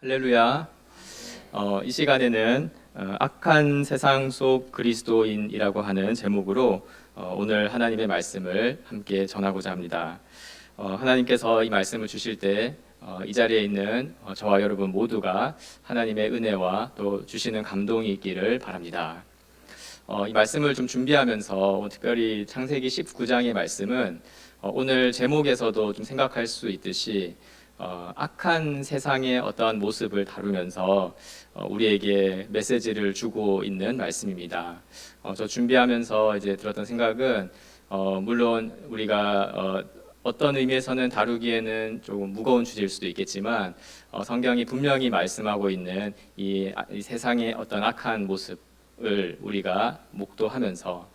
할렐루야. 이 시간에는 악한 세상 속 그리스도인이라고 하는 제목으로 오늘 하나님의 말씀을 함께 전하고자 합니다. 하나님께서 이 말씀을 주실 때 이 자리에 있는 저와 여러분 모두가 하나님의 은혜와 또 주시는 감동이 있기를 바랍니다. 이 말씀을 좀 준비하면서 특별히 창세기 19장의 말씀은 오늘 제목에서도 좀 생각할 수 있듯이 악한 세상의 어떠한 모습을 다루면서 우리에게 메시지를 주고 있는 말씀입니다. 저 준비하면서 이제 들었던 생각은 물론 우리가 어떤 의미에서는 다루기에는 조금 무거운 주제일 수도 있겠지만 성경이 분명히 말씀하고 있는 이 세상의 어떤 악한 모습을 우리가 목도하면서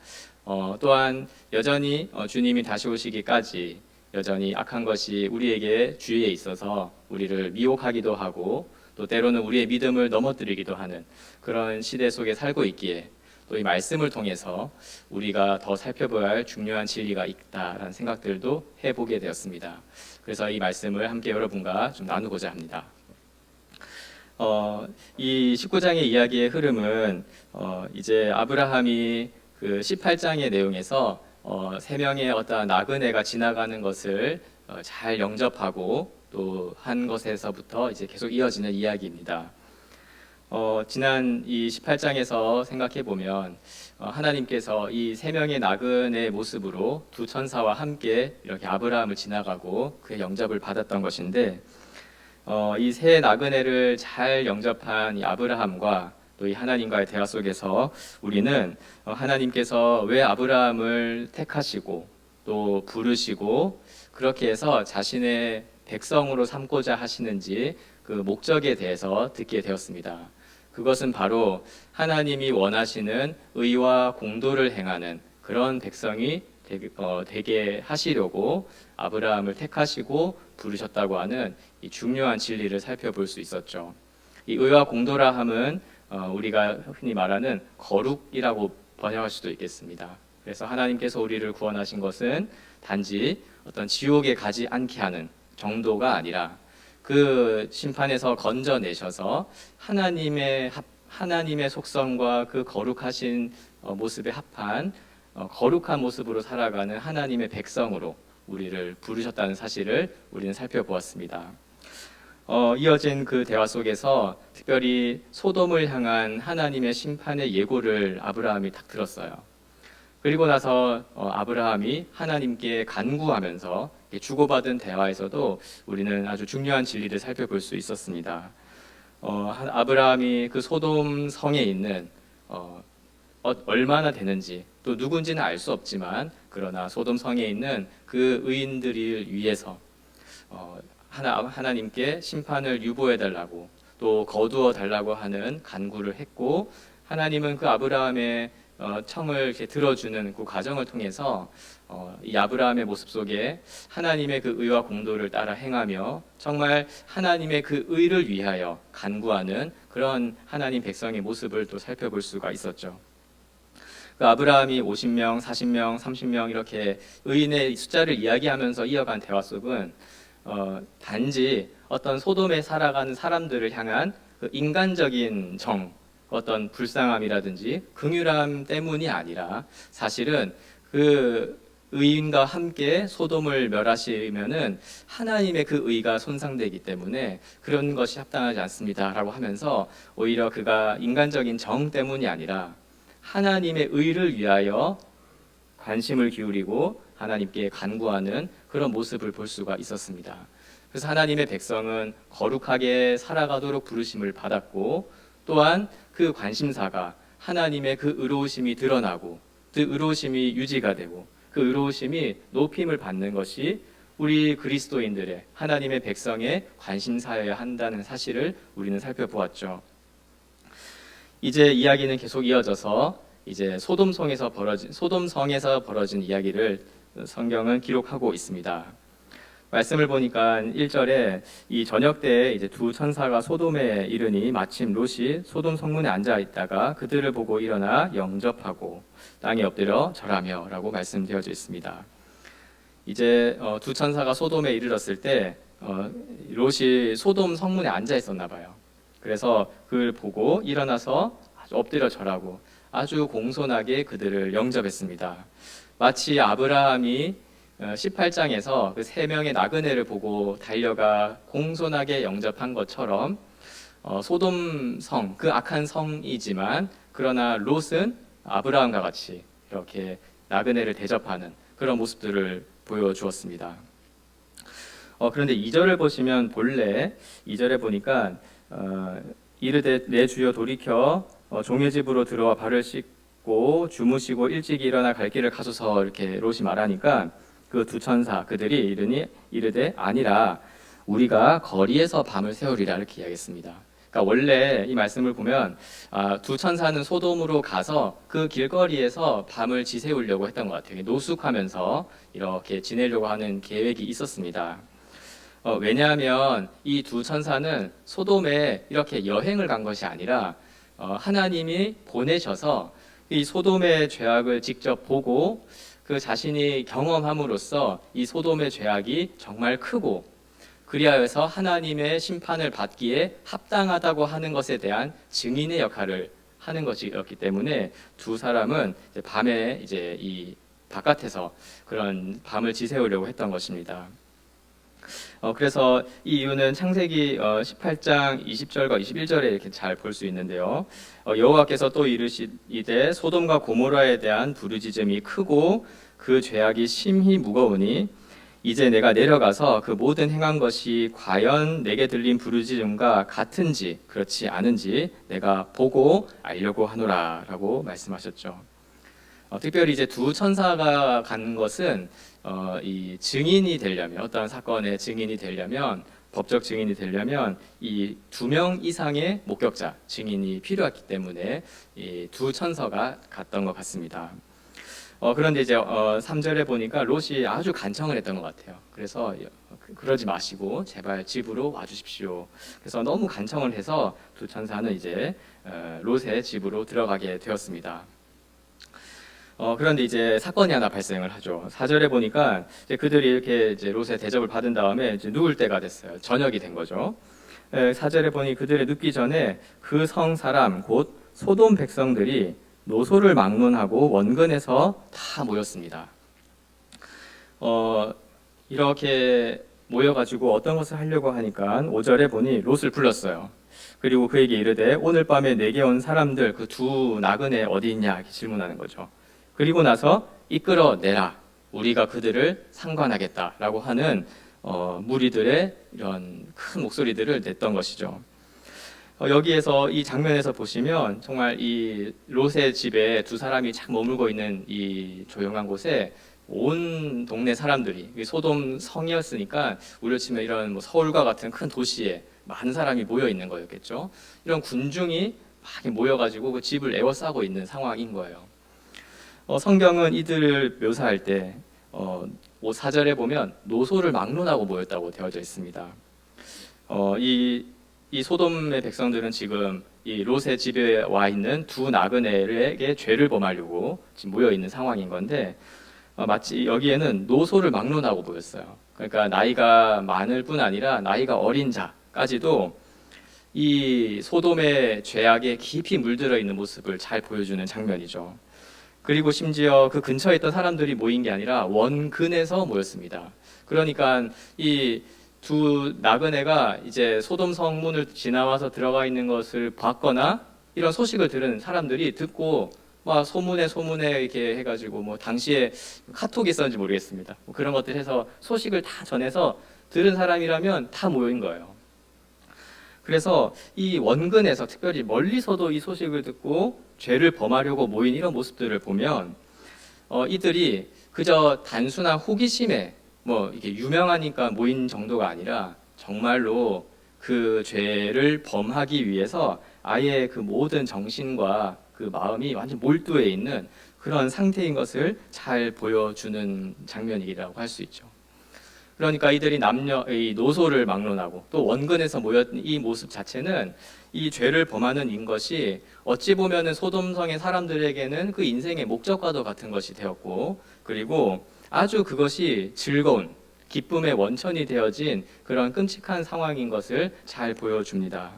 또한 여전히 주님이 다시 오시기까지 여전히 악한 것이 우리에게 주위에 있어서 우리를 미혹하기도 하고 또 때로는 우리의 믿음을 넘어뜨리기도 하는 그런 시대 속에 살고 있기에 또 이 말씀을 통해서 우리가 더 살펴봐야 할 중요한 진리가 있다라는 생각들도 해보게 되었습니다. 그래서 이 말씀을 함께 여러분과 좀 나누고자 합니다. 이 19장의 이야기의 흐름은 이제 아브라함이 그 18장의 내용에서 세 명의 어떤 나그네가 지나가는 것을 잘 영접하고 또 한 것에서부터 이제 계속 이어지는 이야기입니다. 지난 이 18장에서 생각해 보면 하나님께서 이 세 명의 나그네의 모습으로 두 천사와 함께 이렇게 아브라함을 지나가고 그의 영접을 받았던 것인데 이 세 나그네를 잘 영접한 이 아브라함과 또 이 하나님과의 대화 속에서 우리는 하나님께서 왜 아브라함을 택하시고 또 부르시고 그렇게 해서 자신의 백성으로 삼고자 하시는지 그 목적에 대해서 듣게 되었습니다. 그것은 바로 하나님이 원하시는 의와 공도를 행하는 그런 백성이 되게 하시려고 아브라함을 택하시고 부르셨다고 하는 이 중요한 진리를 살펴볼 수 있었죠. 이 의와 공도라 함은 우리가 흔히 말하는 거룩이라고 번역할 수도 있겠습니다. 그래서 하나님께서 우리를 구원하신 것은 단지 어떤 지옥에 가지 않게 하는 정도가 아니라 그 심판에서 건져내셔서 하나님의 속성과 그 거룩하신 모습에 합한 거룩한 모습으로 살아가는 하나님의 백성으로 우리를 부르셨다는 사실을 우리는 살펴보았습니다. 이어진 그 대화 속에서 특별히 소돔을 향한 하나님의 심판의 예고를 아브라함이 딱 들었어요. 그리고 나서 아브라함이 하나님께 간구하면서 주고받은 대화에서도 우리는 아주 중요한 진리를 살펴볼 수 있었습니다. 아브라함이 그 소돔 성에 있는 얼마나 되는지 또 누군지는 알 수 없지만 그러나 소돔 성에 있는 그 의인들을 위해서 하나님께 심판을 유보해 달라고 또 거두어 달라고 하는 간구를 했고 하나님은 그 아브라함의 청을 이렇게 들어주는 그 과정을 통해서 이 아브라함의 모습 속에 하나님의 그 의와 공도를 따라 행하며 정말 하나님의 그 의를 위하여 간구하는 그런 하나님 백성의 모습을 또 살펴볼 수가 있었죠. 그 아브라함이 50명, 40명, 30명 이렇게 의인의 숫자를 이야기하면서 이어간 대화 속은 단지 어떤 소돔에 살아가는 사람들을 향한 그 인간적인 정, 어떤 불쌍함이라든지 긍휼함 때문이 아니라 사실은 그 의인과 함께 소돔을 멸하시면은 하나님의 그 의가 손상되기 때문에 그런 것이 합당하지 않습니다라고 하면서 오히려 그가 인간적인 정 때문이 아니라 하나님의 의를 위하여 관심을 기울이고 하나님께 간구하는 그런 모습을 볼 수가 있었습니다. 그래서 하나님의 백성은 거룩하게 살아가도록 부르심을 받았고 또한 그 관심사가 하나님의 그 의로우심이 드러나고 그 의로우심이 유지가 되고 그 의로우심이 높임을 받는 것이 우리 그리스도인들의 하나님의 백성의 관심사여야 한다는 사실을 우리는 살펴보았죠. 이제 이야기는 계속 이어져서 이제 소돔성에서 벌어진 이야기를 성경은 기록하고 있습니다. 말씀을 보니까 1절에 이 저녁 때에 이제 두 천사가 소돔에 이르니 마침 롯이 소돔 성문에 앉아 있다가 그들을 보고 일어나 영접하고 땅에 엎드려 절하며라고 말씀되어져 있습니다. 이제 두 천사가 소돔에 이르렀을 때 롯이 소돔 성문에 앉아 있었나 봐요. 그래서 그걸 보고 일어나서 아주 엎드려 절하고 아주 공손하게 그들을 영접했습니다. 마치 아브라함이 18장에서 그 세 명의 나그네를 보고 달려가 공손하게 영접한 것처럼 소돔 성, 그 악한 성이지만 그러나 롯은 아브라함과 같이 이렇게 나그네를 대접하는 그런 모습들을 보여주었습니다. 그런데 2절을 보시면 본래 2절에 보니까 이르되 내 주여 돌이켜 종의 집으로 들어와 발을 씻고 주무시고 일찍 일어나 갈 길을 가소서 이렇게 롯이 말하니까 그 두 천사 그들이 이르되 아니라 우리가 거리에서 밤을 새우리라 이렇게 이야기했습니다. 그러니까 원래 이 말씀을 보면 두 천사는 소돔으로 가서 그 길거리에서 밤을 지새우려고 했던 것 같아요. 노숙하면서 이렇게 지내려고 하는 계획이 있었습니다. 왜냐하면 이 두 천사는 소돔에 이렇게 여행을 간 것이 아니라 하나님이 보내셔서 이 소돔의 죄악을 직접 보고 그 자신이 경험함으로써 이 소돔의 죄악이 정말 크고 그리하여서 하나님의 심판을 받기에 합당하다고 하는 것에 대한 증인의 역할을 하는 것이었기 때문에 두 사람은 이제 밤에 이제 이 바깥에서 그런 밤을 지새우려고 했던 것입니다. 그래서 이 이유는 창세기 18장 20절과 21절에 이렇게 잘 볼 수 있는데요. 여호와께서 또 이르시되 소돔과 고모라에 대한 부르짖음이 크고 그 죄악이 심히 무거우니 이제 내가 내려가서 그 모든 행한 것이 과연 내게 들린 부르짖음과 같은지 그렇지 않은지 내가 보고 알려고 하노라라고 말씀하셨죠. 특별히 이제 두 천사가 간 것은 이 증인이 되려면 어떠한 사건의 증인이 되려면 법적 증인이 되려면 이 2명 이상의 목격자 증인이 필요했기 때문에 이 두 천사가 갔던 것 같습니다. 그런데 이제 3절에 보니까 롯이 아주 간청을 했던 것 같아요. 그래서 그러지 마시고 제발 집으로 와주십시오. 그래서 너무 간청을 해서 두 천사는 이제 롯의 집으로 들어가게 되었습니다. 그런데 이제 사건이 하나 발생을 하죠. 4절에 보니까 이제 그들이 이렇게 이제 롯의 대접을 받은 다음에 이제 누울 때가 됐어요. 저녁이 된 거죠. 4절에 보니 그들의 눕기 전에 그 성 사람 곧 소돔 백성들이 노소를 막론하고 원근에서 다 모였습니다. 이렇게 모여가지고 어떤 것을 하려고 하니까 5절에 보니 롯을 불렀어요. 그리고 그에게 이르되 오늘 밤에 내게 온 사람들 그 두 나그네 어디 있냐 이렇게 질문하는 거죠. 그리고 나서 이끌어 내라 우리가 그들을 상관하겠다라고 하는 무리들의 이런 큰 목소리들을 냈던 것이죠. 여기에서 이 장면에서 보시면 정말 이 롯의 집에 두 사람이 착 머물고 있는 이 조용한 곳에 온 동네 사람들이 소돔 성이었으니까 우리로 치면 이런 뭐 서울과 같은 큰 도시에 많은 사람이 모여 있는 거였겠죠. 이런 군중이 막 모여가지고 그 집을 에워싸고 있는 상황인 거예요. 성경은 이들을 묘사할 때 4절에 보면 노소를 막론하고 모였다고 되어져 있습니다. 이 소돔의 백성들은 지금 이 롯의 집에 와 있는 두 나그네에게 죄를 범하려고 지금 모여 있는 상황인 건데 마치 여기에는 노소를 막론하고 모였어요. 그러니까 나이가 많을 뿐 아니라 나이가 어린 자까지도 이 소돔의 죄악에 깊이 물들어 있는 모습을 잘 보여주는 장면이죠. 그리고 심지어 그 근처에 있던 사람들이 모인 게 아니라 원근에서 모였습니다. 그러니까 이 두 나그네가 이제 소돔 성문을 지나와서 들어가 있는 것을 봤거나 이런 소식을 들은 사람들이 듣고 막 소문에 이렇게 해가지고 뭐 당시에 카톡이 있었는지 모르겠습니다. 뭐 그런 것들 해서 소식을 다 전해서 들은 사람이라면 다 모인 거예요. 그래서 이 원근에서 특별히 멀리서도 이 소식을 듣고 죄를 범하려고 모인 이런 모습들을 보면 이들이 그저 단순한 호기심에 뭐 이게 유명하니까 모인 정도가 아니라 정말로 그 죄를 범하기 위해서 아예 그 모든 정신과 그 마음이 완전 몰두해 있는 그런 상태인 것을 잘 보여주는 장면이라고 할 수 있죠. 그러니까 이들이 이 노소를 막론하고 또 원근에서 모였던 이 모습 자체는 이 죄를 범하는 인 것이 어찌 보면은 소돔성의 사람들에게는 그 인생의 목적과도 같은 것이 되었고 그리고 아주 그것이 즐거운 기쁨의 원천이 되어진 그런 끔찍한 상황인 것을 잘 보여줍니다.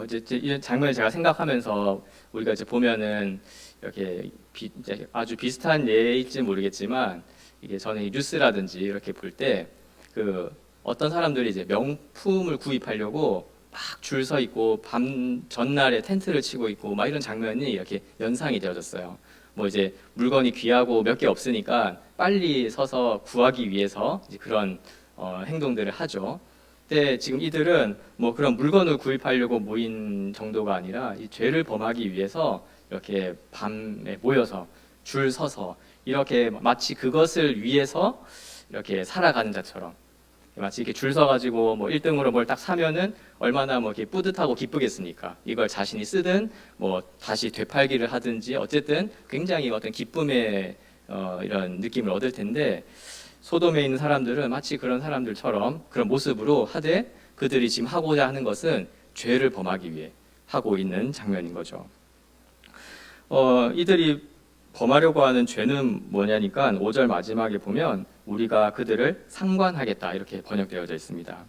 이제 이런 장면을 제가 생각하면서 우리가 이제 보면은 이렇게 이제 아주 비슷한 예일지 모르겠지만 이게 저는 이 뉴스라든지 이렇게 볼 때 그 어떤 사람들이 이제 명품을 구입하려고 막 줄 서 있고 밤 전날에 텐트를 치고 있고 막 이런 장면이 이렇게 연상이 되어졌어요. 뭐 이제 물건이 귀하고 몇 개 없으니까 빨리 서서 구하기 위해서 이제 그런 행동들을 하죠. 근데 지금 이들은 뭐 그런 물건을 구입하려고 모인 정도가 아니라 이 죄를 범하기 위해서 이렇게 밤에 모여서 줄 서서 이렇게 마치 그것을 위해서 이렇게 살아가는 자처럼 마치 이렇게 줄 서가지고 뭐 1등으로 뭘 딱 사면은 얼마나 뭐 이렇게 뿌듯하고 기쁘겠습니까? 이걸 자신이 쓰든 뭐 다시 되팔기를 하든지 어쨌든 굉장히 어떤 기쁨의 이런 느낌을 얻을 텐데 소돔에 있는 사람들은 마치 그런 사람들처럼 그런 모습으로 하되 그들이 지금 하고자 하는 것은 죄를 범하기 위해 하고 있는 장면인 거죠. 이들이 범하려고 하는 죄는 뭐냐니까 5절 마지막에 보면 우리가 그들을 상관하겠다 이렇게 번역되어져 있습니다.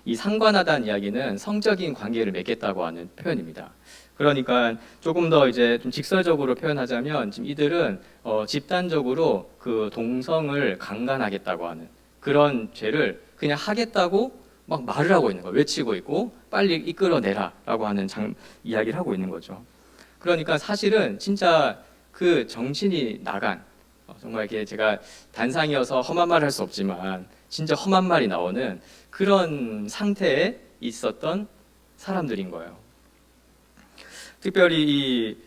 이 상관하다는 이야기는 성적인 관계를 맺겠다고 하는 표현입니다. 그러니까 조금 더 이제 좀 직설적으로 표현하자면 지금 이들은 집단적으로 그 동성을 강간하겠다고 하는 그런 죄를 그냥 하겠다고 막 말을 하고 있는 거예요. 외치고 있고 빨리 이끌어내라라고 하는 이야기를 하고 있는 거죠. 그러니까 사실은 진짜 그 정신이 나간 정말 이게 제가 단상이어서 험한 말을 할 수 없지만 진짜 험한 말이 나오는 그런 상태에 있었던 사람들인 거예요. 특별히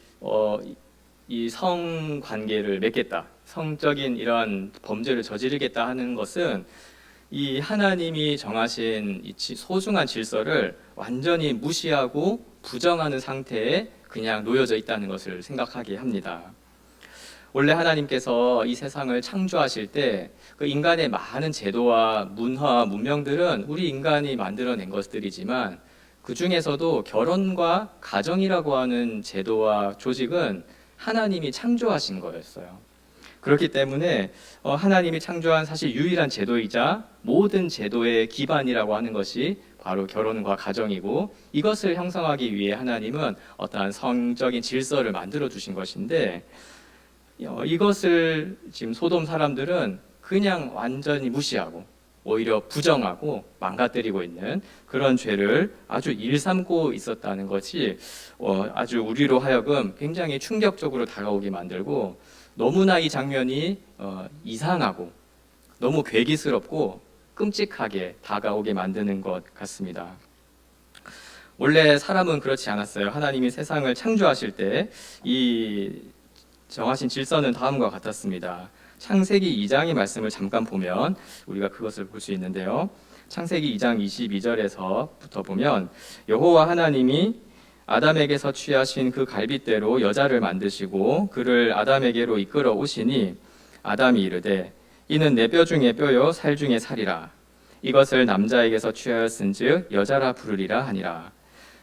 이 성관계를 맺겠다, 성적인 이런 범죄를 저지르겠다 하는 것은 이 하나님이 정하신 이 소중한 질서를 완전히 무시하고 부정하는 상태에 그냥 놓여져 있다는 것을 생각하게 합니다. 원래 하나님께서 이 세상을 창조하실 때 그 인간의 많은 제도와 문화와 문명들은 우리 인간이 만들어낸 것들이지만 그 중에서도 결혼과 가정이라고 하는 제도와 조직은 하나님이 창조하신 거였어요. 그렇기 때문에 하나님이 창조한 사실 유일한 제도이자 모든 제도의 기반이라고 하는 것이 바로 결혼과 가정이고 이것을 형성하기 위해 하나님은 어떠한 성적인 질서를 만들어 주신 것인데 이것을 지금 소돔 사람들은 그냥 완전히 무시하고 오히려 부정하고 망가뜨리고 있는 그런 죄를 아주 일삼고 있었다는 것이 아주 우리로 하여금 굉장히 충격적으로 다가오게 만들고 너무나 이 장면이 이상하고 너무 괴기스럽고 끔찍하게 다가오게 만드는 것 같습니다. 원래 사람은 그렇지 않았어요. 하나님이 세상을 창조하실 때 이 정하신 질서는 다음과 같았습니다. 창세기 2장의 말씀을 잠깐 보면 우리가 그것을 볼 수 있는데요. 창세기 2장 22절에서부터 보면 여호와 하나님이 아담에게서 취하신 그 갈빗대로 여자를 만드시고 그를 아담에게로 이끌어 오시니 아담이 이르되 이는 내 뼈 중에 뼈요 살 중에 살이라 이것을 남자에게서 취하였은즉 여자라 부르리라 하니라.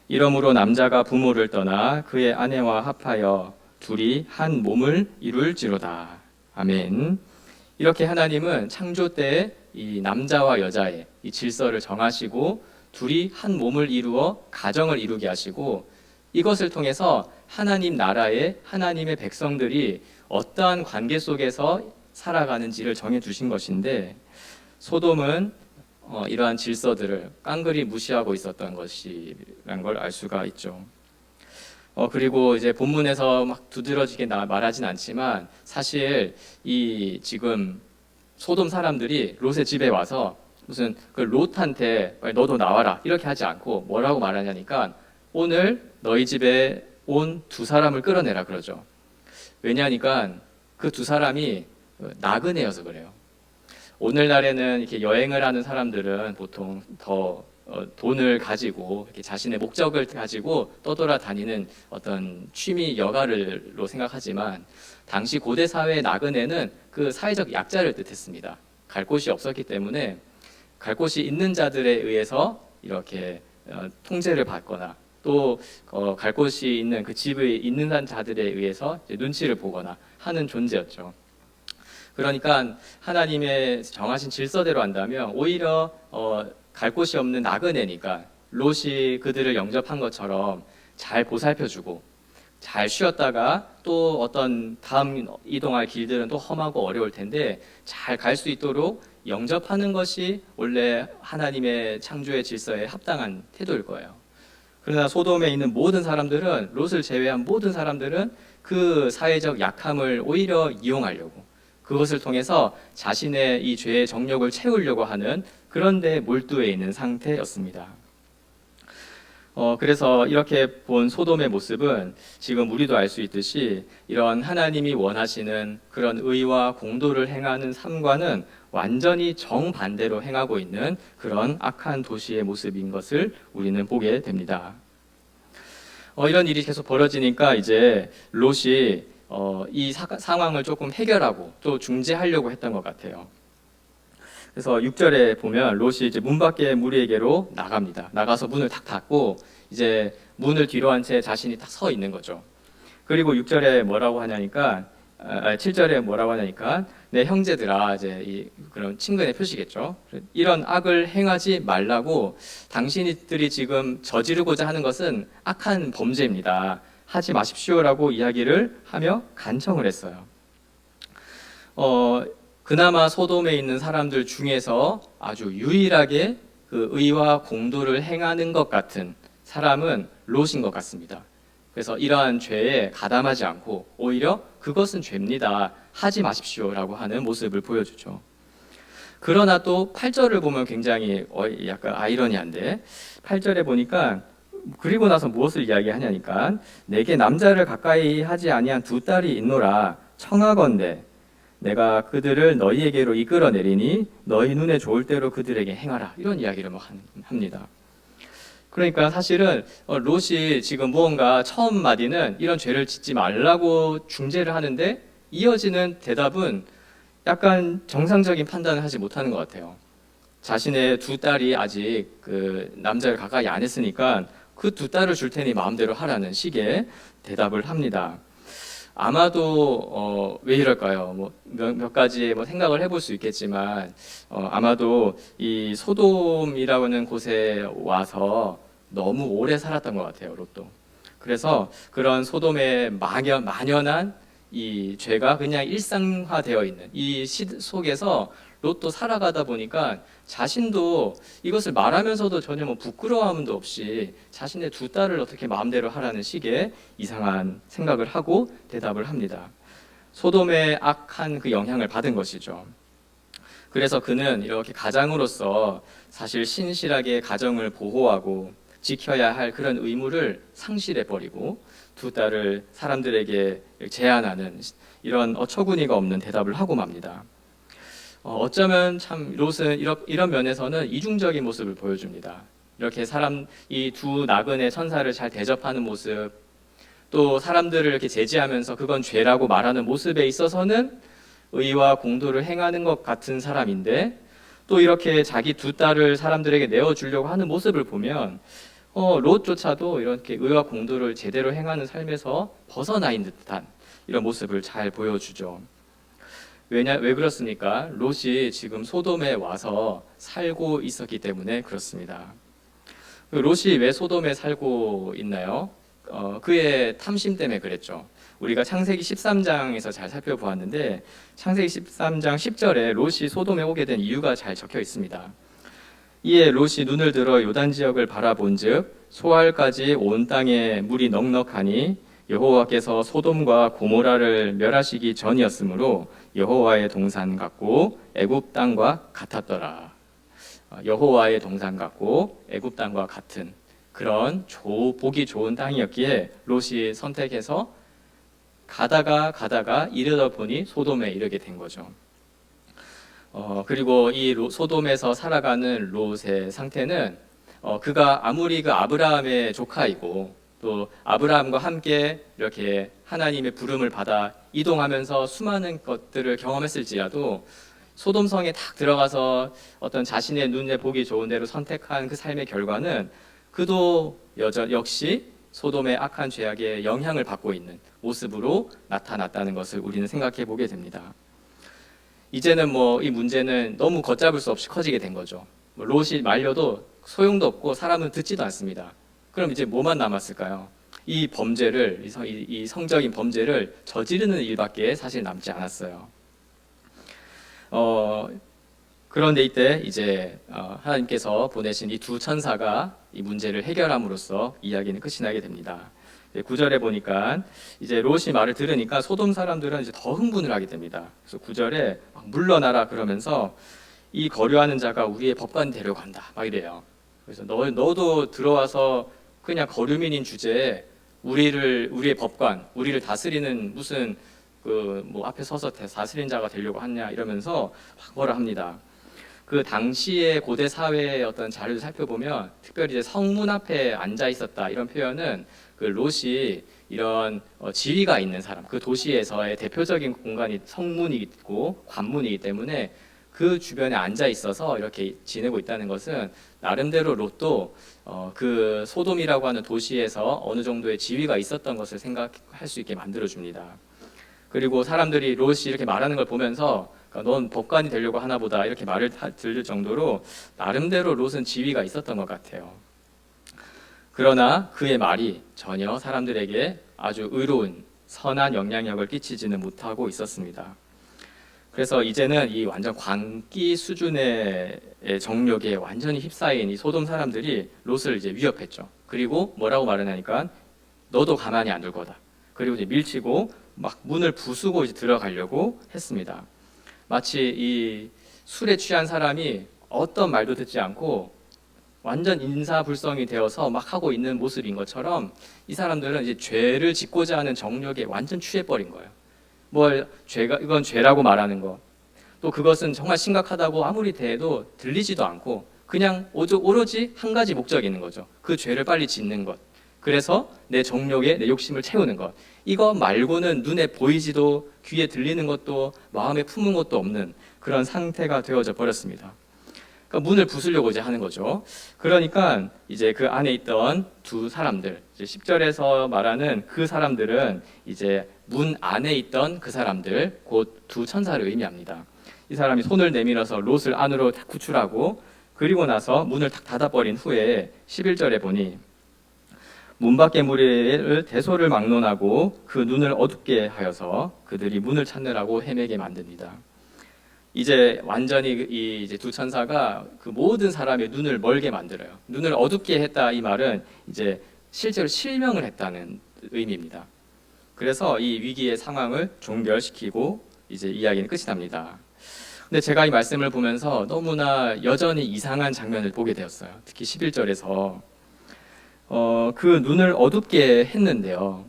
이러므로 남자가 부모를 떠나 그의 아내와 합하여 둘이 한 몸을 이룰지로다. 아멘. 이렇게 하나님은 창조 때 이 남자와 여자의 이 질서를 정하시고 둘이 한 몸을 이루어 가정을 이루게 하시고 이것을 통해서 하나님 나라의 하나님의 백성들이 어떠한 관계 속에서 살아가는지를 정해 주신 것인데 소돔은 이러한 질서들을 깡그리 무시하고 있었던 것이라는 걸 알 수가 있죠. 그리고 이제 본문에서 막 두드러지게 말하진 않지만 사실 이 지금 소돔 사람들이 롯의 집에 와서 무슨 그 롯한테 너도 나와라 이렇게 하지 않고 뭐라고 말하냐니까 오늘 너희 집에 온 두 사람을 끌어내라 그러죠. 왜냐하니까 그 두 사람이 나그네여서 그래요. 오늘날에는 이렇게 여행을 하는 사람들은 보통 더 돈을 가지고 이렇게 자신의 목적을 가지고 떠돌아다니는 어떤 취미 여가를로 생각하지만 당시 고대 사회의 나그네는 그 사회적 약자를 뜻했습니다. 갈 곳이 없었기 때문에 갈 곳이 있는 자들에 의해서 이렇게 통제를 받거나 또 갈 곳이 있는 그 집에 있는 자들에 의해서 눈치를 보거나 하는 존재였죠. 그러니까 하나님의 정하신 질서대로 한다면 오히려 갈 곳이 없는 나그네니까 롯이 그들을 영접한 것처럼 잘 보살펴주고 잘 쉬었다가 또 어떤 다음 이동할 길들은 또 험하고 어려울 텐데 잘 갈 수 있도록 영접하는 것이 원래 하나님의 창조의 질서에 합당한 태도일 거예요. 그러나 소돔에 있는 모든 사람들은, 롯을 제외한 모든 사람들은 그 사회적 약함을 오히려 이용하려고, 그것을 통해서 자신의 이 죄의 정욕을 채우려고 하는 그런 데 몰두해 있는 상태였습니다. 그래서 이렇게 본 소돔의 모습은 지금 우리도 알 수 있듯이 이런 하나님이 원하시는 그런 의와 공도를 행하는 삶과는 완전히 정반대로 행하고 있는 그런 악한 도시의 모습인 것을 우리는 보게 됩니다. 이런 일이 계속 벌어지니까 이제 롯이 이 상황을 조금 해결하고 또 중재하려고 했던 것 같아요. 그래서 6절에 보면 롯이 이제 문 밖에 무리에게로 나갑니다. 나가서 문을 탁 닫고 이제 문을 뒤로 한 채 자신이 딱 서 있는 거죠. 그리고 6절에 뭐라고 하냐니까 7절에 뭐라고 하냐니까 내 형제들아, 이제 그런 친근의 표시겠죠. 이런 악을 행하지 말라고, 당신들이 지금 저지르고자 하는 것은 악한 범죄입니다. 하지 마십시오라고 이야기를 하며 간청을 했어요. 그나마 소돔에 있는 사람들 중에서 아주 유일하게 그 의와 공도를 행하는 것 같은 사람은 롯인 것 같습니다. 그래서 이러한 죄에 가담하지 않고 오히려 그것은 죄입니다, 하지 마십시오라고 하는 모습을 보여주죠. 그러나 또 8절을 보면 굉장히 약간 아이러니한데, 8절에 보니까 그리고 나서 무엇을 이야기하냐니까 내게 남자를 가까이 하지 아니한 두 딸이 있노라. 청하건대 내가 그들을 너희에게로 이끌어내리니 너희 눈에 좋을 대로 그들에게 행하라. 이런 이야기를 합니다. 그러니까 사실은 롯이 지금 무언가 처음 마디는 이런 죄를 짓지 말라고 중재를 하는데 이어지는 대답은 약간 정상적인 판단을 하지 못하는 것 같아요. 자신의 두 딸이 아직 그 남자를 가까이 안 했으니까 그 두 딸을 줄 테니 마음대로 하라는 식의 대답을 합니다. 아마도 왜 이럴까요? 몇 가지 생각을 해볼 수 있겠지만 아마도 이 소돔이라는 곳에 와서 너무 오래 살았던 것 같아요, 롯도. 그래서 그런 소돔의 만연한 이 죄가 그냥 일상화되어 있는 이 시 속에서 롯도 살아가다 보니까 자신도 이것을 말하면서도 전혀 부끄러움도 없이 자신의 두 딸을 어떻게 마음대로 하라는 식의 이상한 생각을 하고 대답을 합니다. 소돔의 악한 그 영향을 받은 것이죠. 그래서 그는 이렇게 가장으로서 사실 신실하게 가정을 보호하고 지켜야 할 그런 의무를 상실해버리고 두 딸을 사람들에게 제안하는 이런 어처구니가 없는 대답을 하고 맙니다. 어쩌면 참 롯은 이런 면에서는 이중적인 모습을 보여줍니다. 이렇게 이 두 나그네 천사를 잘 대접하는 모습, 또 사람들을 이렇게 제지하면서 그건 죄라고 말하는 모습에 있어서는 의와 공도를 행하는 것 같은 사람인데, 또 이렇게 자기 두 딸을 사람들에게 내어주려고 하는 모습을 보면 롯조차도 이렇게 의와 공도를 제대로 행하는 삶에서 벗어나 있는 듯한 이런 모습을 잘 보여주죠. 왜 그렇습니까? 롯이 지금 소돔에 와서 살고 있었기 때문에 그렇습니다. 롯이 왜 소돔에 살고 있나요? 그의 탐심 때문에 그랬죠. 우리가 창세기 13장에서 잘 살펴보았는데 창세기 13장 10절에 롯이 소돔에 오게 된 이유가 잘 적혀 있습니다. 이에 롯이 눈을 들어 요단 지역을 바라본즉 소알까지 온 땅에 물이 넉넉하니 여호와께서 소돔과 고모라를 멸하시기 전이었으므로 여호와의 동산 같고 애굽 땅과 같았더라. 여호와의 동산 같고 애굽 땅과 같은 그런 보기 좋은 땅이었기에 롯이 선택해서 가다가 이르다 보니 소돔에 이르게 된 거죠. 그리고 이 소돔에서 살아가는 롯의 상태는 그가 아무리 그 아브라함의 조카이고 또 아브라함과 함께 이렇게 하나님의 부름을 받아 이동하면서 수많은 것들을 경험했을지라도 소돔성에 딱 들어가서 어떤 자신의 눈에 보기 좋은 대로 선택한 그 삶의 결과는 그도 역시 소돔의 악한 죄악의 영향을 받고 있는 모습으로 나타났다는 것을 우리는 생각해 보게 됩니다. 이제는 뭐 이 문제는 너무 걷잡을 수 없이 커지게 된 거죠. 뭐 롯이 말려도 소용도 없고 사람은 듣지도 않습니다. 그럼 이제 뭐만 남았을까요? 이 범죄를 이 성적인 범죄를 저지르는 일밖에 사실 남지 않았어요. 그런데 이때 이제 하나님께서 보내신 이 두 천사가 이 문제를 해결함으로써 이야기는 끝이 나게 됩니다. 9절에 보니까 이제 롯이 말을 들으니까 소돔 사람들은 이제 더 흥분을 하게 됩니다. 그래서 9절에 물러나라 그러면서 이 거류하는 자가 우리의 법관이 되려고 한다 막 이래요. 그래서 너도 들어와서 그냥 거류민인 주제에 우리의 법관, 우리를 다스리는 무슨 그 뭐 앞에 서서 다스린 자가 되려고 하냐 이러면서 막 뭐라 합니다. 그 당시의 고대 사회의 어떤 자료를 살펴보면 특별히 이제 성문 앞에 앉아 있었다 이런 표현은 그 롯이 이런 지위가 있는 사람, 그 도시에서의 대표적인 공간이 성문이 있고 관문이기 때문에 그 주변에 앉아 있어서 이렇게 지내고 있다는 것은 나름대로 롯도 그 소돔이라고 하는 도시에서 어느 정도의 지위가 있었던 것을 생각할 수 있게 만들어 줍니다. 그리고 사람들이 롯이 이렇게 말하는 걸 보면서 그러니까 넌 법관이 되려고 하나 보다 이렇게 말을 들을 정도로 나름대로 롯은 지위가 있었던 것 같아요. 그러나 그의 말이 전혀 사람들에게 아주 의로운 선한 영향력을 끼치지는 못하고 있었습니다. 그래서 이제는 이 완전 광기 수준의 정욕에 완전히 휩싸인 이 소돔 사람들이 롯을 이제 위협했죠. 그리고 뭐라고 말하냐니까 너도 가만히 안 둘 거다. 그리고 이제 밀치고 막 문을 부수고 이제 들어가려고 했습니다. 마치 이 술에 취한 사람이 어떤 말도 듣지 않고 완전 인사불성이 되어서 막 하고 있는 모습인 것처럼 이 사람들은 이제 죄를 짓고자 하는 정욕에 완전 취해버린 거예요. 이건 죄라고 말하는 거. 또 그것은 정말 심각하다고 아무리 대해도 들리지도 않고 그냥 오로지 한 가지 목적이 있는 거죠. 그 죄를 빨리 짓는 것. 그래서 내 정욕에 내 욕심을 채우는 것. 이거 말고는 눈에 보이지도 귀에 들리는 것도 마음에 품은 것도 없는 그런 상태가 되어져 버렸습니다. 그러니까 문을 부수려고 이제 하는 거죠. 그러니까 이제 그 안에 있던 두 사람들, 이제 10절에서 말하는 그 사람들은 이제 문 안에 있던 그 사람들, 곧 두 천사를 의미합니다. 이 사람이 손을 내밀어서 롯을 안으로 딱 구출하고 그리고 나서 문을 딱 닫아버린 후에 11절에 보니 문 밖의 무리를 대소를 막론하고 그 눈을 어둡게 하여서 그들이 문을 찾느라고 헤매게 만듭니다. 이제 완전히 이 이제 두 천사가 그 모든 사람의 눈을 멀게 만들어요. 눈을 어둡게 했다 이 말은 이제 실제로 실명을 했다는 의미입니다. 그래서 이 위기의 상황을 종결시키고 이제 이야기는 끝이 납니다. 근데 제가 이 말씀을 보면서 너무나 여전히 이상한 장면을 보게 되었어요. 특히 11절에서 그 눈을 어둡게 했는데요.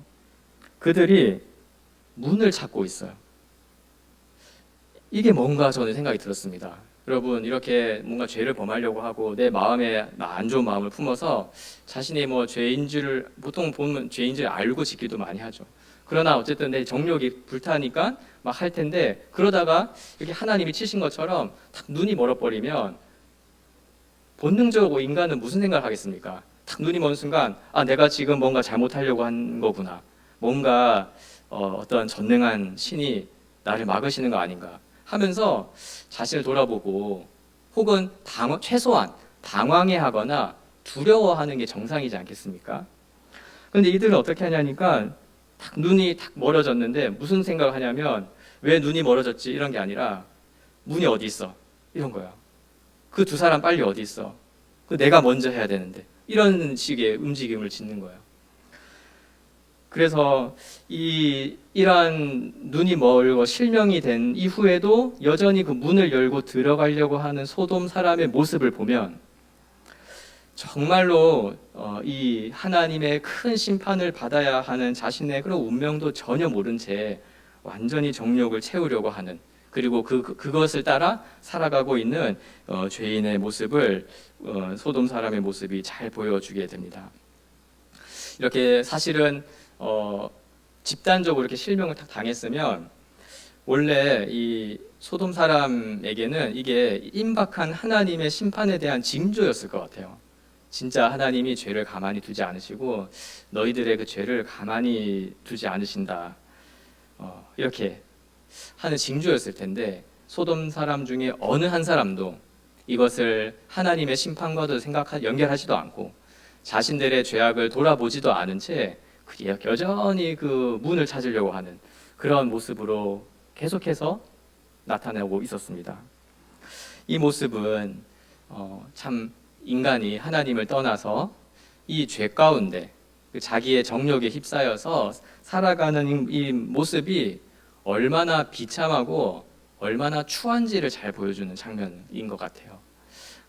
그들이 문을 찾고 있어요. 이게 뭔가 저는 생각이 들었습니다. 여러분 이렇게 뭔가 죄를 범하려고 하고 내 마음에 안 좋은 마음을 품어서 자신이 뭐 죄인 줄 보통 보면 죄인 줄 알고 짓기도 많이 하죠. 그러나 어쨌든 내 정욕이 불타니까 막 할 텐데 그러다가 이렇게 하나님이 치신 것처럼 딱 눈이 멀어버리면 본능적으로 인간은 무슨 생각을 하겠습니까? 딱 눈이 먼 순간 내가 지금 뭔가 잘못하려고 한 거구나. 뭔가 어떤 전능한 신이 나를 막으시는 거 아닌가 하면서 자신을 돌아보고 혹은 최소한 당황해하거나 두려워하는 게 정상이지 않겠습니까? 그런데 이들은 어떻게 하냐니까 딱 눈이 딱 멀어졌는데 무슨 생각을 하냐면 왜 눈이 멀어졌지 이런 게 아니라 문이 어디 있어 이런 거야. 그 두 사람 빨리 어디 있어? 그 내가 먼저 해야 되는데 이런 식의 움직임을 짓는 거예요. 그래서 이러한 눈이 멀고 실명이 된 이후에도 여전히 그 문을 열고 들어가려고 하는 소돔 사람의 모습을 보면 정말로 이 하나님의 큰 심판을 받아야 하는 자신의 그런 운명도 전혀 모른 채 완전히 정욕을 채우려고 하는 그리고 그것을 따라 살아가고 있는 죄인의 모습을 소돔 사람의 모습이 잘 보여주게 됩니다. 이렇게 사실은 집단적으로 이렇게 실명을 딱 당했으면 원래 이 소돔 사람에게는 이게 임박한 하나님의 심판에 대한 징조였을 것 같아요. 진짜 하나님이 죄를 가만히 두지 않으시고 너희들의 그 죄를 가만히 두지 않으신다. 이렇게 하는 징조였을 텐데 소돔 사람 중에 어느 한 사람도 이것을 하나님의 심판과도 연결하지도 않고 자신들의 죄악을 돌아보지도 않은 채 여전히 그 문을 찾으려고 하는 그런 모습으로 계속해서 나타나고 있었습니다. 이 모습은 참 인간이 하나님을 떠나서 이 죄 가운데 자기의 정욕에 휩싸여서 살아가는 이 모습이 얼마나 비참하고 얼마나 추한지를 잘 보여주는 장면인 것 같아요.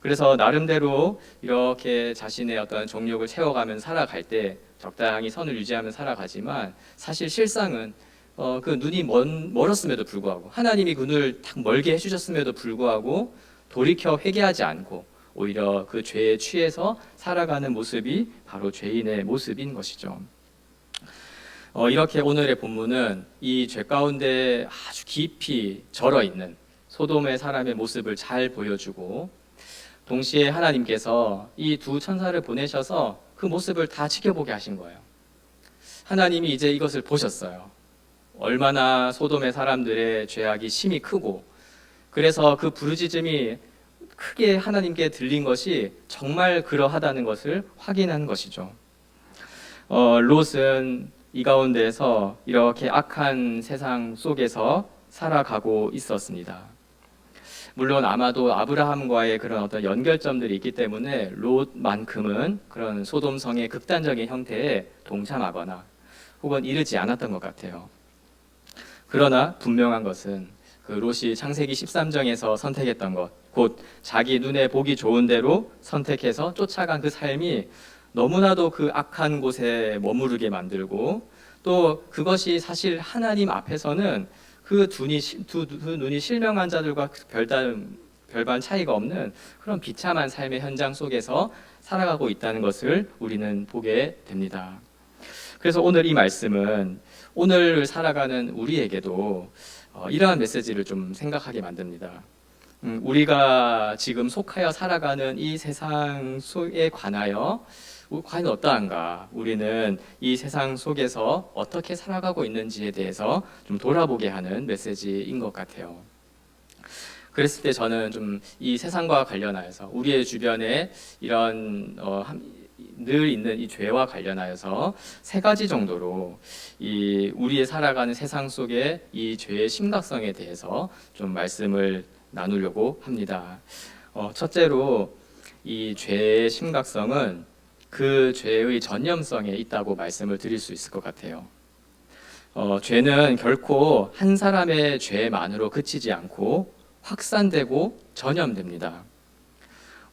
그래서 나름대로 이렇게 자신의 어떤 정욕을 채워가면서 살아갈 때 적당히 선을 유지하며 살아가지만 사실 실상은 그 눈이 멀었음에도 불구하고 하나님이 그 눈을 딱 멀게 해주셨음에도 불구하고 돌이켜 회개하지 않고 오히려 그 죄에 취해서 살아가는 모습이 바로 죄인의 모습인 것이죠. 이렇게 오늘의 본문은 이 죄 가운데 아주 깊이 절어 있는 소돔의 사람의 모습을 잘 보여주고 동시에 하나님께서 이 두 천사를 보내셔서 그 모습을 다 지켜보게 하신 거예요. 하나님이 이제 이것을 보셨어요. 얼마나 소돔의 사람들의 죄악이 심히 크고 그래서 그 부르짖음이 크게 하나님께 들린 것이 정말 그러하다는 것을 확인한 것이죠. 롯은 이 가운데에서 이렇게 악한 세상 속에서 살아가고 있었습니다. 물론 아마도 아브라함과의 그런 어떤 연결점들이 있기 때문에 롯만큼은 그런 소돔성의 극단적인 형태에 동참하거나 혹은 이르지 않았던 것 같아요. 그러나 분명한 것은 그 롯이 창세기 13장에서 선택했던 것, 곧 자기 눈에 보기 좋은 대로 선택해서 쫓아간 그 삶이 너무나도 그 악한 곳에 머무르게 만들고 또 그것이 사실 하나님 앞에서는 그 두 눈이 실명한 자들과 별반 차이가 없는 그런 비참한 삶의 현장 속에서 살아가고 있다는 것을 우리는 보게 됩니다. 그래서 오늘 이 말씀은 오늘 살아가는 우리에게도 이러한 메시지를 좀 생각하게 만듭니다. 우리가 지금 속하여 살아가는 이 세상 속에 관하여 과연 어떠한가? 우리는 이 세상 속에서 어떻게 살아가고 있는지에 대해서 좀 돌아보게 하는 메시지인 것 같아요. 그랬을 때 저는 좀 이 세상과 관련하여서 우리의 주변에 이런 늘 있는 이 죄와 관련하여서 세 가지 정도로 이 우리의 살아가는 세상 속에 이 죄의 심각성에 대해서 좀 말씀을 나누려고 합니다. 첫째로 이 죄의 심각성은 그 죄의 전염성에 있다고 말씀을 드릴 수 있을 것 같아요. 죄는 결코 한 사람의 죄만으로 그치지 않고 확산되고 전염됩니다.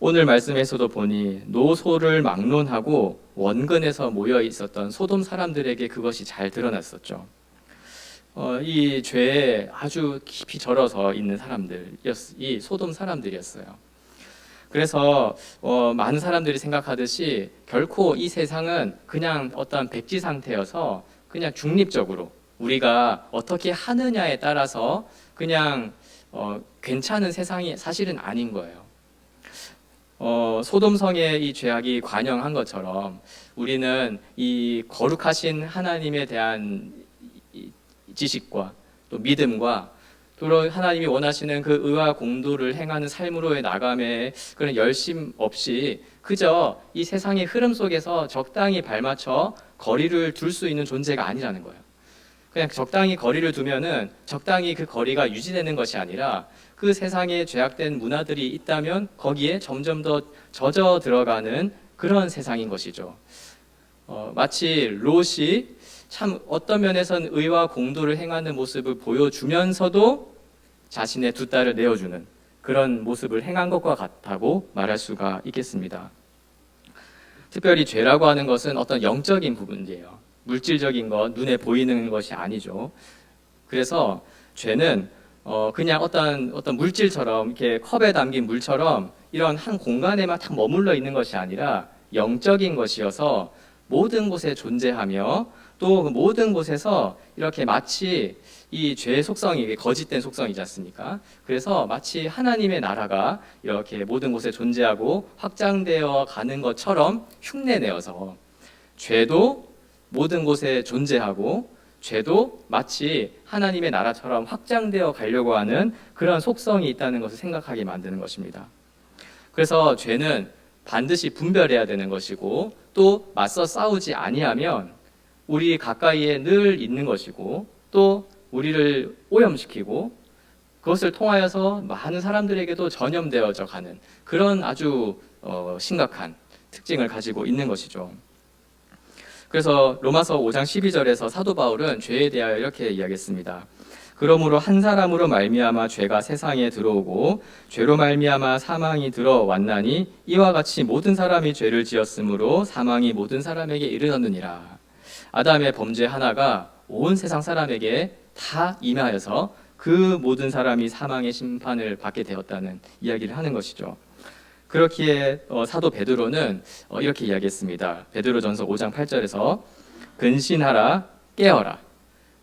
오늘 말씀에서도 보니 노소를 막론하고 원근에서 모여 있었던 소돔 사람들에게 그것이 잘 드러났었죠. 이 죄에 아주 깊이 절어서 있는 사람들이 소돔 사람들이었어요. 그래서 많은 사람들이 생각하듯이 결코 이 세상은 그냥 어떤 백지 상태여서 그냥 중립적으로 우리가 어떻게 하느냐에 따라서 그냥 괜찮은 세상이 사실은 아닌 거예요. 소돔성의 이 죄악이 관영한 것처럼 우리는 이 거룩하신 하나님에 대한 지식과 또 믿음과 또 하나님이 원하시는 그 의와 공도를 행하는 삶으로의 나감에 그런 열심 없이 그저 이 세상의 흐름 속에서 적당히 발맞춰 거리를 둘 수 있는 존재가 아니라는 거예요. 그냥 적당히 거리를 두면은 적당히 그 거리가 유지되는 것이 아니라 그 세상에 죄악된 문화들이 있다면 거기에 점점 더 젖어 들어가는 그런 세상인 것이죠. 마치 롯이 참 어떤 면에선 의와 공도를 행하는 모습을 보여주면서도 자신의 두 딸을 내어주는 그런 모습을 행한 것과 같다고 말할 수가 있겠습니다. 특별히 죄라고 하는 것은 어떤 영적인 부분이에요. 물질적인 것, 눈에 보이는 것이 아니죠. 그래서 죄는 그냥 어떤 물질처럼 이렇게 컵에 담긴 물처럼 이런 한 공간에만 딱 머물러 있는 것이 아니라 영적인 것이어서 모든 곳에 존재하며 또 그 모든 곳에서 이렇게 마치 이 죄의 속성이 거짓된 속성이지 않습니까? 그래서 마치 하나님의 나라가 이렇게 모든 곳에 존재하고 확장되어 가는 것처럼 흉내내어서 죄도 모든 곳에 존재하고 죄도 마치 하나님의 나라처럼 확장되어 가려고 하는 그런 속성이 있다는 것을 생각하게 만드는 것입니다. 그래서 죄는 반드시 분별해야 되는 것이고 또 맞서 싸우지 아니하면 우리 가까이에 늘 있는 것이고 또 우리를 오염시키고 그것을 통하여서 많은 사람들에게도 전염되어져 가는 그런 아주 심각한 특징을 가지고 있는 것이죠. 그래서 로마서 5장 12절에서 사도 바울은 죄에 대하여 이렇게 이야기했습니다. 그러므로 한 사람으로 말미암아 죄가 세상에 들어오고 죄로 말미암아 사망이 들어왔나니 이와 같이 모든 사람이 죄를 지었으므로 사망이 모든 사람에게 이르렀느니라. 아담의 범죄 하나가 온 세상 사람에게 다 임하여서 그 모든 사람이 사망의 심판을 받게 되었다는 이야기를 하는 것이죠. 그렇기에 사도 베드로는 이렇게 이야기했습니다. 베드로전서 5장 8절에서 근신하라 깨어라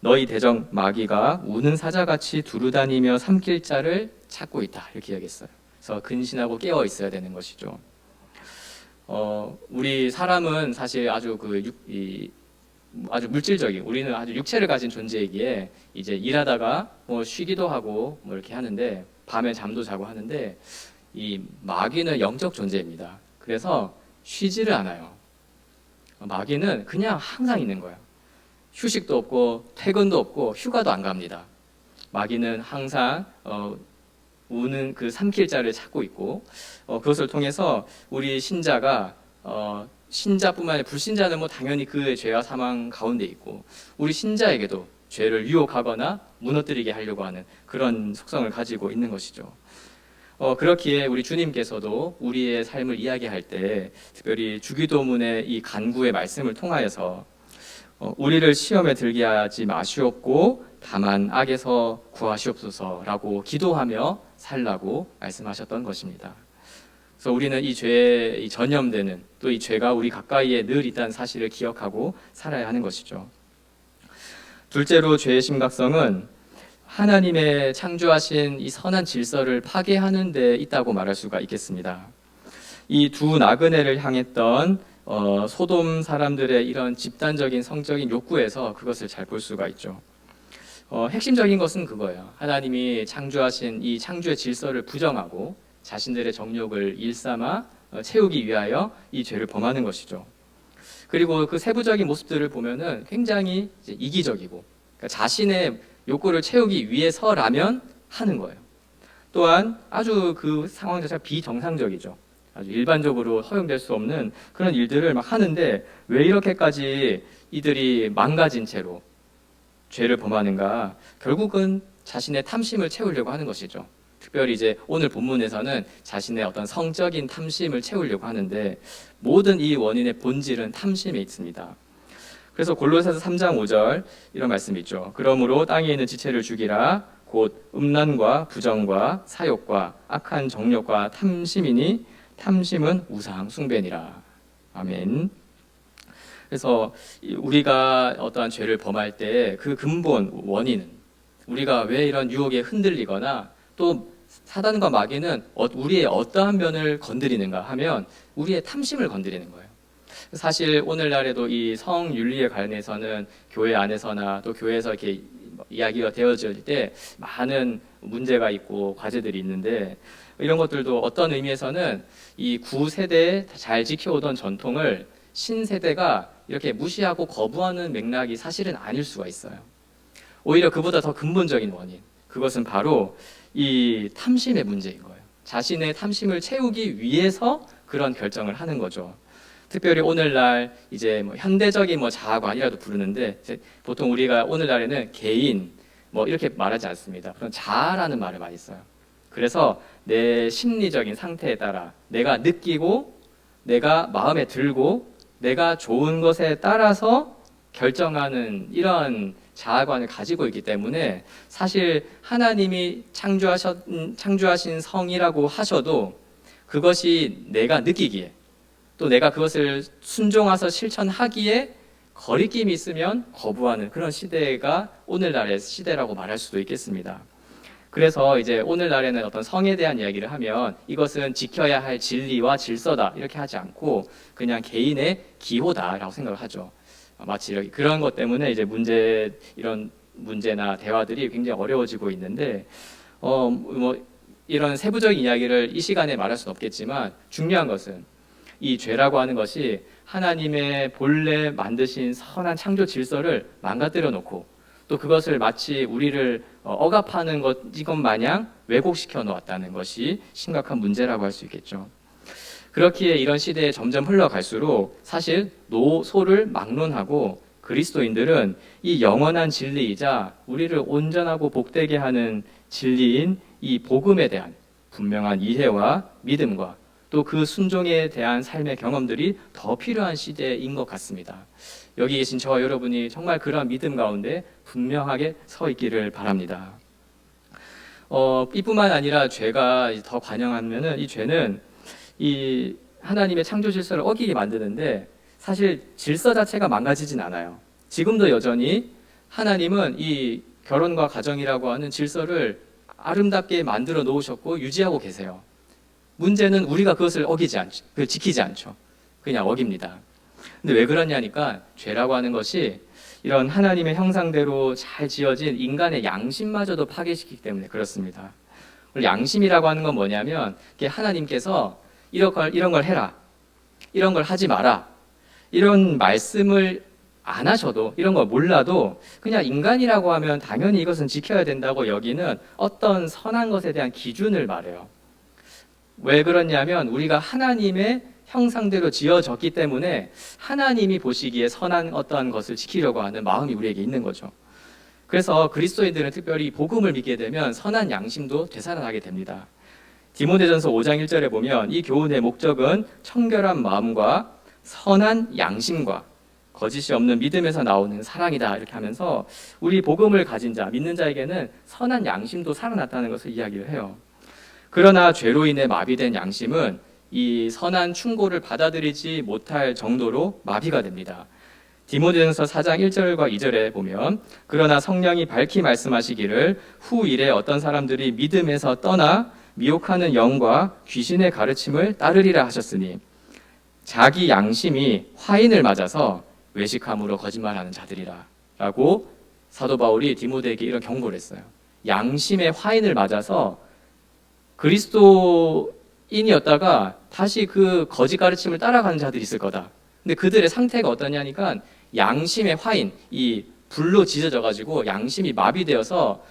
너희 대적 마귀가 우는 사자같이 두루다니며 삼킬 자를 찾고 있다 이렇게 이야기했어요. 그래서 근신하고 깨어 있어야 되는 것이죠. 우리 사람은 사실 아주 아주 물질적인 우리는 아주 육체를 가진 존재이기에 이제 일하다가 뭐 쉬기도 하고 뭐 이렇게 하는데 밤에 잠도 자고 하는데 이 마귀는 영적 존재입니다. 그래서 쉬지를 않아요. 마귀는 그냥 항상 있는 거예요. 휴식도 없고 퇴근도 없고 휴가도 안 갑니다. 마귀는 항상 우는 그 삼킬 자를 찾고 있고 그것을 통해서 우리 신자가 신자뿐만 아니라 불신자는 뭐 당연히 그의 죄와 사망 가운데 있고 우리 신자에게도 죄를 유혹하거나 무너뜨리게 하려고 하는 그런 속성을 가지고 있는 것이죠. 그렇기에 우리 주님께서도 우리의 삶을 이야기할 때 특별히 주기도문의 이 간구의 말씀을 통하여서 우리를 시험에 들게 하지 마시옵고 다만 악에서 구하시옵소서라고 기도하며 살라고 말씀하셨던 것입니다. 그래서 우리는 이 죄에 전염되는 또 이 죄가 우리 가까이에 늘 있다는 사실을 기억하고 살아야 하는 것이죠. 둘째로 죄의 심각성은 하나님의 창조하신 이 선한 질서를 파괴하는 데 있다고 말할 수가 있겠습니다. 이 두 나그네를 향했던 소돔 사람들의 이런 집단적인 성적인 욕구에서 그것을 잘 볼 수가 있죠. 핵심적인 것은 그거예요. 하나님이 창조하신 이 창조의 질서를 부정하고 자신들의 정욕을 일삼아 채우기 위하여 이 죄를 범하는 것이죠. 그리고 그 세부적인 모습들을 보면은 굉장히 이기적이고 그러니까 자신의 욕구를 채우기 위해서라면 하는 거예요. 또한 아주 그 상황 자체가 비정상적이죠. 아주 일반적으로 허용될 수 없는 그런 일들을 막 하는데 왜 이렇게까지 이들이 망가진 채로 죄를 범하는가? 결국은 자신의 탐심을 채우려고 하는 것이죠. 특별히 이제 오늘 본문에서는 자신의 어떤 성적인 탐심을 채우려고 하는데 모든 이 원인의 본질은 탐심에 있습니다. 그래서 골로새서 3장 5절 이런 말씀이 있죠. 그러므로 땅에 있는 지체를 죽이라 곧 음란과 부정과 사욕과 악한 정욕과 탐심이니 탐심은 우상 숭배니라. 아멘. 그래서 우리가 어떠한 죄를 범할 때 그 근본 원인은 우리가 왜 이런 유혹에 흔들리거나 또 사단과 마귀는 우리의 어떠한 면을 건드리는가 하면 우리의 탐심을 건드리는 거예요. 사실 오늘날에도 이 성윤리에 관해서는 교회 안에서나 또 교회에서 이렇게 이야기가 되어질 때 많은 문제가 있고 과제들이 있는데 이런 것들도 어떤 의미에서는 이 구세대에 잘 지켜오던 전통을 신세대가 이렇게 무시하고 거부하는 맥락이 사실은 아닐 수가 있어요. 오히려 그보다 더 근본적인 원인, 그것은 바로 이 탐심의 문제인 거예요. 자신의 탐심을 채우기 위해서 그런 결정을 하는 거죠. 특별히 오늘날 이제 뭐 현대적인 뭐 자아관이라도 부르는데 보통 우리가 오늘날에는 개인 뭐 이렇게 말하지 않습니다. 그런 자아라는 말을 많이 써요. 그래서 내 심리적인 상태에 따라 내가 느끼고 내가 마음에 들고 내가 좋은 것에 따라서 결정하는 이런 자아관을 가지고 있기 때문에 사실 하나님이 창조하신 성이라고 하셔도 그것이 내가 느끼기에 또 내가 그것을 순종해서 실천하기에 거리낌이 있으면 거부하는 그런 시대가 오늘날의 시대라고 말할 수도 있겠습니다. 그래서 이제 오늘날에는 어떤 성에 대한 이야기를 하면 이것은 지켜야 할 진리와 질서다 이렇게 하지 않고 그냥 개인의 기호다라고 생각을 하죠. 마치 이렇게 그런 것 때문에 이제 이런 문제나 대화들이 굉장히 어려워지고 있는데 뭐 이런 세부적인 이야기를 이 시간에 말할 수는 없겠지만 중요한 것은 이 죄라고 하는 것이 하나님의 본래 만드신 선한 창조 질서를 망가뜨려 놓고 또 그것을 마치 우리를 억압하는 이것 마냥 왜곡시켜 놓았다는 것이 심각한 문제라고 할 수 있겠죠. 그렇기에 이런 시대에 점점 흘러갈수록 사실 노소를 막론하고 그리스도인들은 이 영원한 진리이자 우리를 온전하고 복되게 하는 진리인 이 복음에 대한 분명한 이해와 믿음과 또 그 순종에 대한 삶의 경험들이 더 필요한 시대인 것 같습니다. 여기 계신 저와 여러분이 정말 그런 믿음 가운데 분명하게 서 있기를 바랍니다. 이뿐만 아니라 죄가 더 관영하면은 이 죄는 이 하나님의 창조 질서를 어기게 만드는데 사실 질서 자체가 망가지진 않아요. 지금도 여전히 하나님은 이 결혼과 가정이라고 하는 질서를 아름답게 만들어 놓으셨고 유지하고 계세요. 문제는 우리가 그것을 지키지 않죠. 그냥 어깁니다. 근데 왜 그러냐니까 죄라고 하는 것이 이런 하나님의 형상대로 잘 지어진 인간의 양심마저도 파괴시키기 때문에 그렇습니다. 양심이라고 하는 건 뭐냐면 하나님께서 이런 걸 해라, 이런 걸 하지 마라, 이런 말씀을 안 하셔도 이런 걸 몰라도 그냥 인간이라고 하면 당연히 이것은 지켜야 된다고 여기는 어떤 선한 것에 대한 기준을 말해요. 왜 그러냐면 우리가 하나님의 형상대로 지어졌기 때문에 하나님이 보시기에 선한 어떠한 것을 지키려고 하는 마음이 우리에게 있는 거죠. 그래서 그리스도인들은 특별히 복음을 믿게 되면 선한 양심도 되살아나게 됩니다. 디모데전서 5장 1절에 보면 이 교훈의 목적은 청결한 마음과 선한 양심과 거짓이 없는 믿음에서 나오는 사랑이다 이렇게 하면서 우리 복음을 가진 자, 믿는 자에게는 선한 양심도 살아났다는 것을 이야기를 해요. 그러나 죄로 인해 마비된 양심은 이 선한 충고를 받아들이지 못할 정도로 마비가 됩니다. 디모데전서 4장 1절과 2절에 보면 그러나 성령이 밝히 말씀하시기를 후 일에 어떤 사람들이 믿음에서 떠나 미혹하는 영과 귀신의 가르침을 따르리라 하셨으니 자기 양심이 화인을 맞아서 외식함으로 거짓말하는 자들이라 라고 사도 바울이 디모데에게 이런 경고를 했어요. 양심의 화인을 맞아서 그리스도인이었다가 다시 그 거짓 가르침을 따라가는 자들이 있을 거다. 근데 그들의 상태가 어떠냐니까 양심의 화인, 이 불로 지져져 가지고 양심이 마비되어서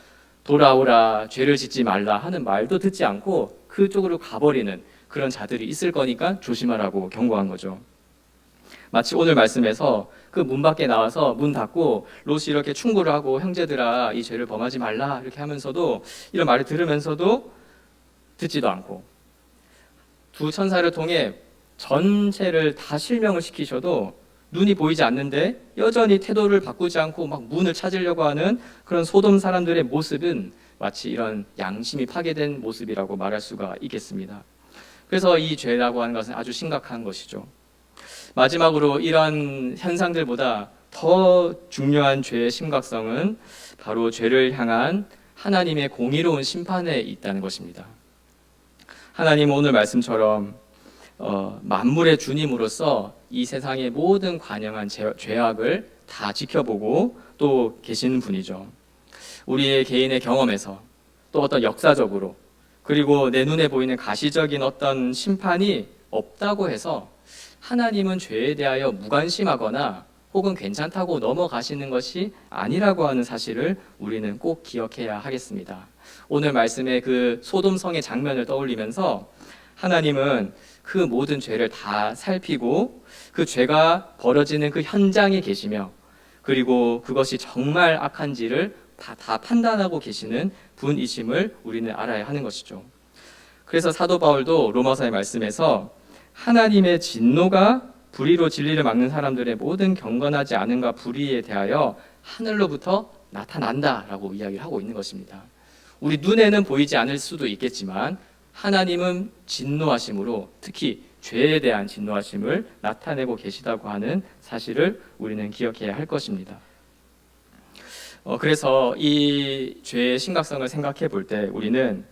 돌아오라, 죄를 짓지 말라 하는 말도 듣지 않고 그쪽으로 가버리는 그런 자들이 있을 거니까 조심하라고 경고한 거죠. 마치 오늘 말씀에서 그 문 밖에 나와서 문 닫고 롯이 이렇게 충고를 하고 형제들아 이 죄를 범하지 말라 이렇게 하면서도 이런 말을 들으면서도 듣지도 않고 두 천사를 통해 전체를 다 실명을 시키셔도 눈이 보이지 않는데 여전히 태도를 바꾸지 않고 막 문을 찾으려고 하는 그런 소돔 사람들의 모습은 마치 이런 양심이 파괴된 모습이라고 말할 수가 있겠습니다. 그래서 이 죄라고 하는 것은 아주 심각한 것이죠. 마지막으로 이런 현상들보다 더 중요한 죄의 심각성은 바로 죄를 향한 하나님의 공의로운 심판에 있다는 것입니다. 하나님은 오늘 말씀처럼 만물의 주님으로서 이 세상의 모든 관영한 죄악을 다 지켜보고 또 계시는 분이죠. 우리의 개인의 경험에서 또 어떤 역사적으로 그리고 내 눈에 보이는 가시적인 어떤 심판이 없다고 해서 하나님은 죄에 대하여 무관심하거나 혹은 괜찮다고 넘어가시는 것이 아니라고 하는 사실을 우리는 꼭 기억해야 하겠습니다. 오늘 말씀의 그 소돔성의 장면을 떠올리면서 하나님은 그 모든 죄를 다 살피고 그 죄가 벌어지는 그 현장에 계시며 그리고 그것이 정말 악한지를 다 판단하고 계시는 분이심을 우리는 알아야 하는 것이죠. 그래서 사도 바울도 로마서의 말씀에서 하나님의 진노가 불의로 진리를 막는 사람들의 모든 경건하지 않음과 불의에 대하여 하늘로부터 나타난다라고 이야기를 하고 있는 것입니다. 우리 눈에는 보이지 않을 수도 있겠지만 하나님은 진노하심으로 특히 죄에 대한 진노하심을 나타내고 계시다고 하는 사실을 우리는 기억해야 할 것입니다. 그래서 이 죄의 심각성을 생각해 볼 때 우리는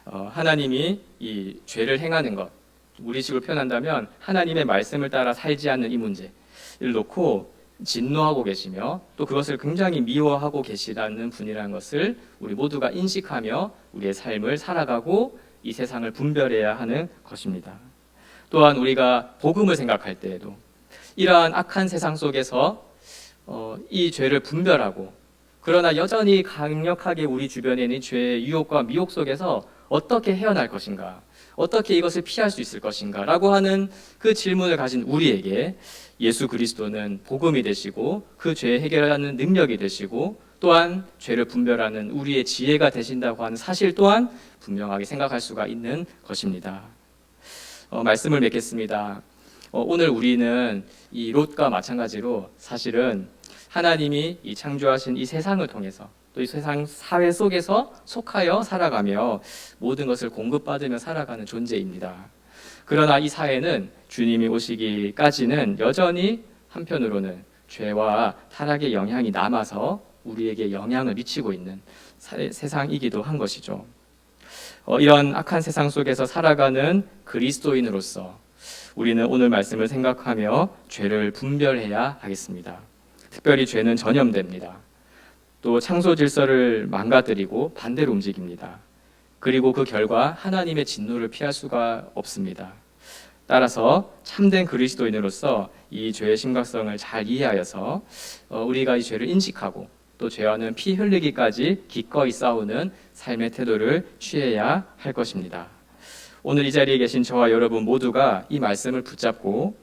하나님이 이 죄를 행하는 것, 우리식으로 표현한다면 하나님의 말씀을 따라 살지 않는 이 문제를 놓고 진노하고 계시며 또 그것을 굉장히 미워하고 계시다는 분이라는 것을 우리 모두가 인식하며 우리의 삶을 살아가고 이 세상을 분별해야 하는 것입니다. 또한 우리가 복음을 생각할 때에도 이러한 악한 세상 속에서 이 죄를 분별하고 그러나 여전히 강력하게 우리 주변에 있는 죄의 유혹과 미혹 속에서 어떻게 헤어날 것인가, 어떻게 이것을 피할 수 있을 것인가 라고 하는 그 질문을 가진 우리에게 예수 그리스도는 복음이 되시고 그 죄 해결하는 능력이 되시고 또한 죄를 분별하는 우리의 지혜가 되신다고 하는 사실 또한 분명하게 생각할 수가 있는 것입니다. 말씀을 맺겠습니다. 오늘 우리는 이 롯과 마찬가지로 사실은 하나님이 이 창조하신 이 세상을 통해서 또 이 세상 사회 속에서 속하여 살아가며 모든 것을 공급받으며 살아가는 존재입니다. 그러나 이 사회는 주님이 오시기까지는 여전히 한편으로는 죄와 타락의 영향이 남아서 우리에게 영향을 미치고 있는 세상이기도 한 것이죠. 이런 악한 세상 속에서 살아가는 그리스도인으로서 우리는 오늘 말씀을 생각하며 죄를 분별해야 하겠습니다. 특별히 죄는 전염됩니다. 또 창조 질서를 망가뜨리고 반대로 움직입니다. 그리고 그 결과 하나님의 진노를 피할 수가 없습니다. 따라서 참된 그리스도인으로서 이 죄의 심각성을 잘 이해하여서 우리가 이 죄를 인식하고 또 죄와는 피 흘리기까지 기꺼이 싸우는 삶의 태도를 취해야 할 것입니다. 오늘 이 자리에 계신 저와 여러분 모두가 이 말씀을 붙잡고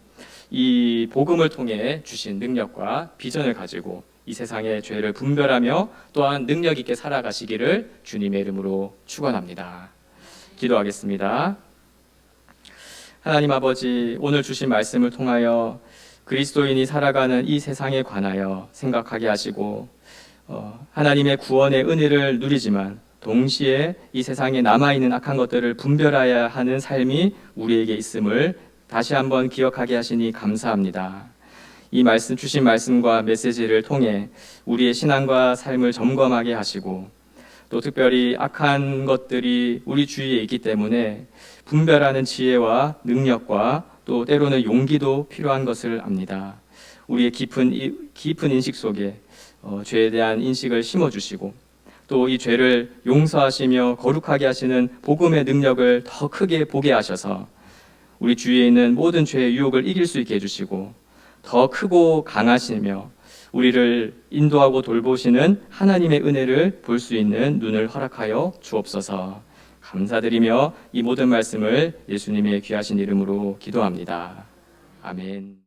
이 복음을 통해 주신 능력과 비전을 가지고 이 세상의 죄를 분별하며 또한 능력 있게 살아가시기를 주님의 이름으로 축원합니다. 기도하겠습니다. 하나님 아버지, 오늘 주신 말씀을 통하여 그리스도인이 살아가는 이 세상에 관하여 생각하게 하시고 하나님의 구원의 은혜를 누리지만 동시에 이 세상에 남아있는 악한 것들을 분별해야 하는 삶이 우리에게 있음을 다시 한번 기억하게 하시니 감사합니다. 이 말씀 주신 말씀과 메시지를 통해 우리의 신앙과 삶을 점검하게 하시고 또 특별히 악한 것들이 우리 주위에 있기 때문에 분별하는 지혜와 능력과 또 때로는 용기도 필요한 것을 압니다. 우리의 깊은 인식 속에 죄에 대한 인식을 심어주시고 또 이 죄를 용서하시며 거룩하게 하시는 복음의 능력을 더 크게 보게 하셔서 우리 주위에 있는 모든 죄의 유혹을 이길 수 있게 해주시고 더 크고 강하시며 우리를 인도하고 돌보시는 하나님의 은혜를 볼 수 있는 눈을 허락하여 주옵소서. 감사드리며 이 모든 말씀을 예수님의 귀하신 이름으로 기도합니다. 아멘.